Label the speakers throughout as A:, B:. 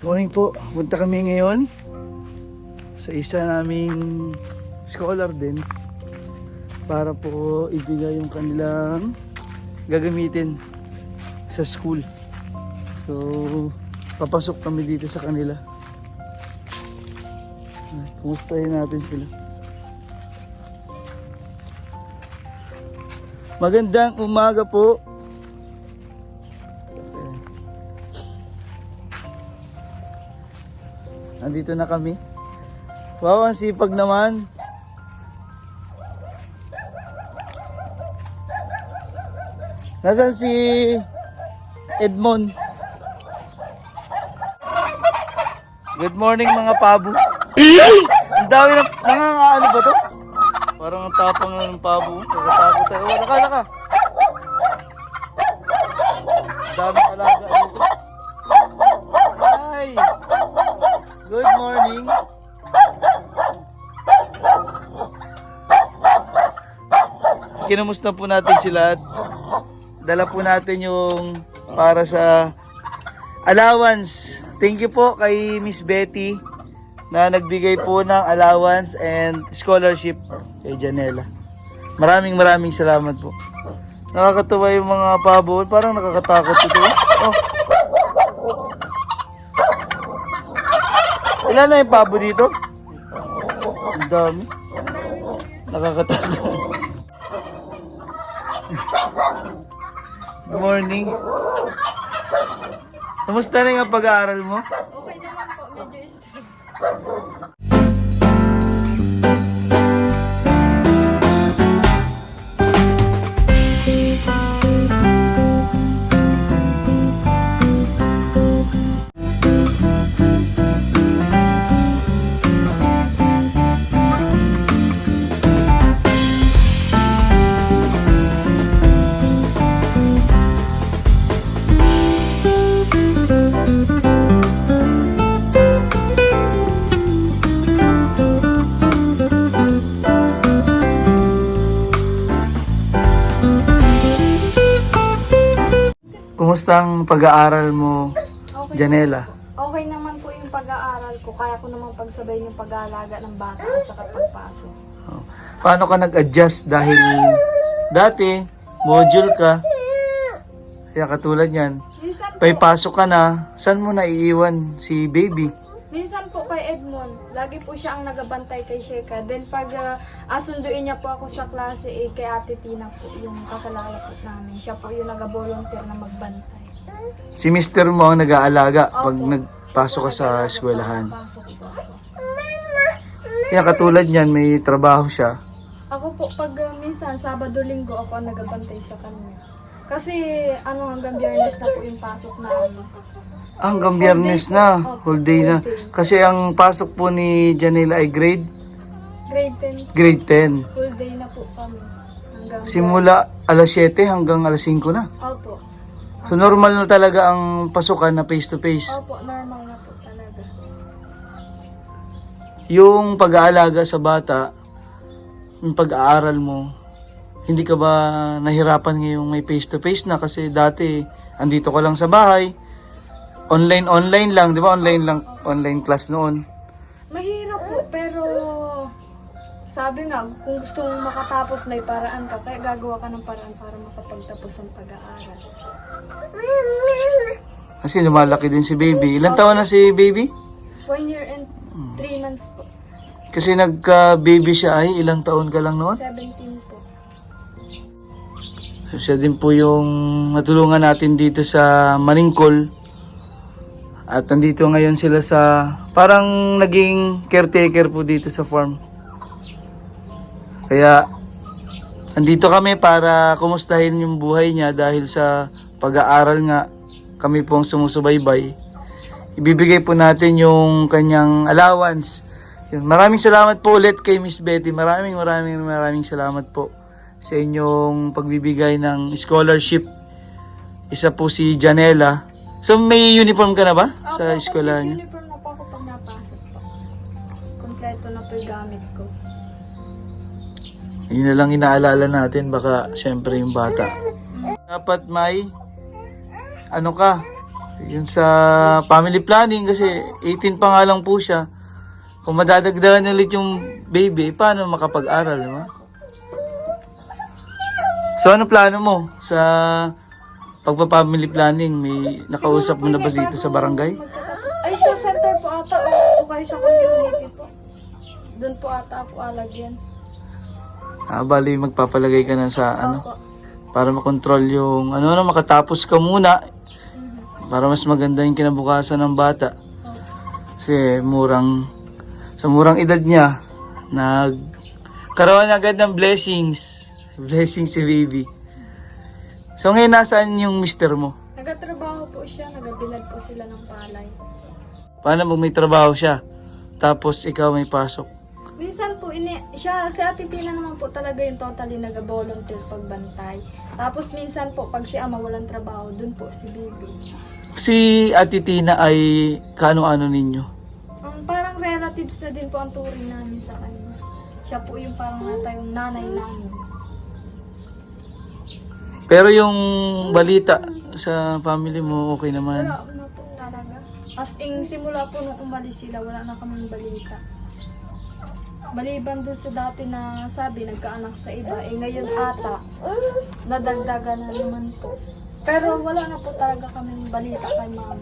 A: Morning po, punta kami ngayon sa isa naming scholar din para po ibigay yung kanilang gagamitin sa school. So, papasok kami dito sa kanila. Kumustahin natin sila. Magandang umaga po. Nandito na kami. Wow, ang sipag naman. Nasaan si Edmond? Good morning mga pabo. Ang dami na, nangangaano ba to? Parang ang tapang na ng pabo. Nakatakot tayo. Oh, laka. Ang daming alaga dito. Hi! Good morning. Kinumusta po natin sila at dala po natin yung para sa allowance. Thank you po kay Miss Betty na nagbigay po ng allowance and scholarship kay Janela. Maraming salamat po. Nakakatuwa yung mga pabo. Parang nakakatakot ito. Oh. Ilan na yung pabo dito? Ang dami. Nakakatakot. Good morning. Kamusta na yung pag-aaral mo?
B: Okay naman po, medyo stress.
A: Kumusta ang pag-aaral mo,
B: Okay.
A: Janela?
B: Okay naman po yung pag-aaral ko. Kaya ko namang pagsabay yung pag-aalaga ng bata at saka pagpasok.
A: Oh. Paano ka nag-adjust dahil dati module ka? Kaya katulad yan, may pasok ka na, saan mo naiiwan si baby?
B: Minsan po kay Edmond, lagi po siya ang nagabantay kay Sheka. Then pag asunduin niya po ako sa klase, kay Ate Tina po yung kakalala po namin. Siya po yung nag-volunteer na magbantay.
A: Si mister mo ang nag-aalaga pag
B: Opo.
A: nagpasok ka sa eskwelahan.
B: Pasok po ako.
A: Kaya katulad niyan, may trabaho siya.
B: Ako po, pag minsan, Sabado-Linggo, ako ang nagabantay sa kanya. Kasi hanggang Biyernes na po yung pasok namin.
A: Hanggang Biyernes na, whole day na. Kasi ang pasok po ni Janela ay grade
B: Grade
A: 10.
B: 10. Full day na po kami. Hanggang
A: Simula alas 7 hanggang alas 5 na.
B: Opo.
A: So normal na talaga ang pasukan na face to face.
B: Opo, normal na po talaga.
A: Yung pag-aalaga sa bata, yung pag-aaral mo, hindi ka ba nahirapan ngayong may face to face na? Kasi dati, andito ka lang sa bahay, online lang, di ba? Online class noon.
B: Mahirap po, pero sabi nga, kung gusto mong makatapos, may paraan ka. Kaya gagawa ka ng paraan para makapagtapos ang pag-aaral.
A: Kasi lumalaki din si baby. Ilang taon na si baby?
B: 1 year and 3 months po.
A: Kasi nagka-baby siya ay ilang taon ka lang noon?
B: 17 po.
A: So, siya din po yung natulungan natin dito sa Maningkol. At nandito ngayon sila sa parang naging caretaker po dito sa farm. Kaya andito kami para kumustahin yung buhay niya dahil sa pag-aaral nga kami pong sumusubaybay. Ibibigay po natin yung kanyang allowance. Yun. Maraming salamat po ulit kay Miss Betty. Maraming salamat po sa inyong pagbibigay ng scholarship. Isa po si Janela. So may uniform ka na ba sa eskwela niyo?
B: Uniform na po ako pag napasok po. Kompleto na po yung gamit ko.
A: Yun na lang inaalala natin, baka syempre yung bata. Dapat may, ano ka, Yun sa family planning kasi 18 pa nga lang po siya. Kung madadagdagan ulit yung baby, paano makapag-aral, di ba? So ano plano mo sa pagpa-family planning? May nakausap mo na ba dito sa barangay?
B: Ay, sa center po ata o kaya sa community po. Doon po ata po alagyan.
A: Bali magpapalagay ka na sa ano
B: Opo.
A: para makontrol yung ano na makatapos ka muna para mas maganda yung kinabukasan ng bata. Kasi sa murang edad niya nagkaroon agad ng blessings si baby. So ngayon nasaan yung mister mo?
B: Nagatrabaho po siya, nagabilad po sila ng palay.
A: Paano pag may trabaho siya tapos ikaw may pasok?
B: Minsan po, si Ate Tina naman po talaga yung totally nag-volunteer pagbantay. Tapos minsan po, pag si Ama walang trabaho, dun po si Baby.
A: Si Ate Tina ay kaano-ano ninyo?
B: Parang relatives na din po ang turing namin sa kanya. Siya po yung parang yung nanay namin.
A: Pero yung balita sa family mo, okay naman.
B: Wala na po talaga. As in, simula po nung umalis sila, wala na kaming balita. Maliban doon sa dati na sabi, nagkaanak sa iba, ngayon ata, nadagdagan na naman po. Pero wala na po talaga kaming balita kay mama.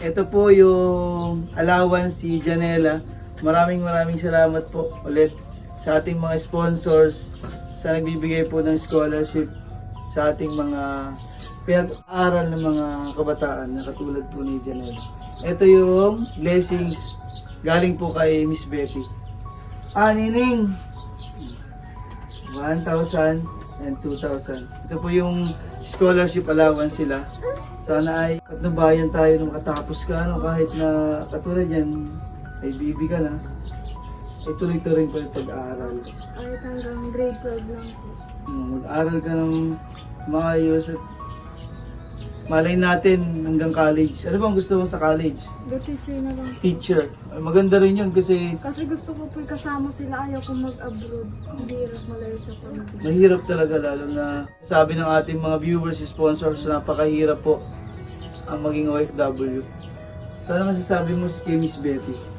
A: Ito po yung allowance si Janela. Maraming salamat po ulit sa ating mga sponsors sa nagbibigay po ng scholarship sa ating mga pinag-aaral ng mga kabataan na katulad po ni Janela. Ito yung blessings galing po kay Miss Betty. Nining! 1,000 and 2,000. Ito po yung scholarship allowance sila. Sana ay patnubayan tayo nung katapos ka, no? Kahit na katulad yan, ay bibi ka na, ay tuloy-tuloy po yung pag-aaral.
B: Kahit hanggang grade 12 lang po.
A: Mag-aaral ka ng maayos at malay natin hanggang college. Ano bang gusto mo sa college?
B: The teacher na lang.
A: Teacher. Ay, maganda rin yun kasi
B: Kasi gusto ko po kasama sila, ayaw ko mag-abroad. Hindi hirap malayo sa pamilya.
A: mahirap talaga lalo na sabi ng ating mga viewers, sponsors, napakahirap po ang maging OFW. So ano masasabi mo kay Miss Betty?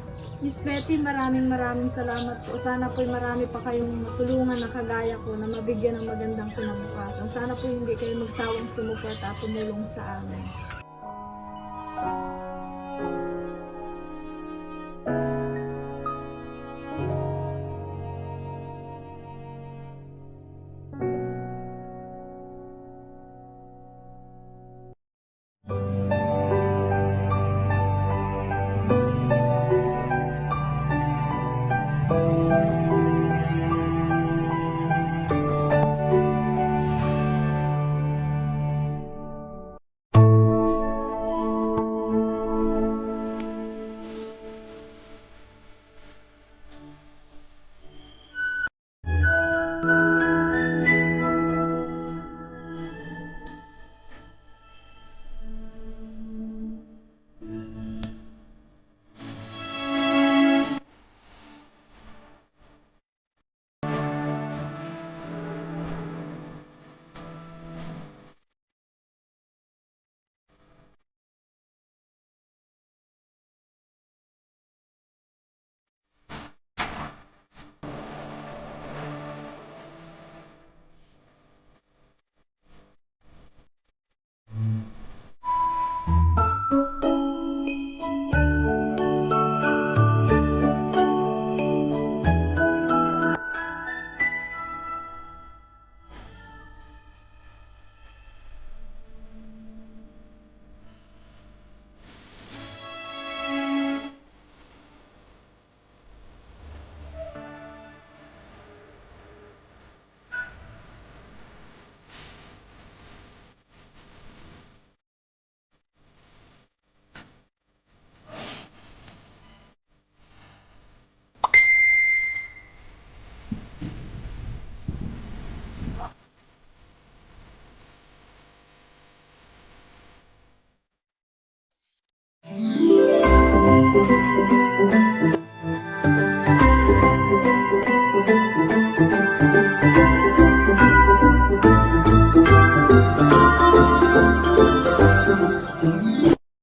B: Miss Betty, maraming salamat po. Sana po marami pa kayong matulungan na kagaya ko na mabigyan ng magandang kinabukasan. Sana po hindi kayo magsawang sumuporta at tumulong sa amin.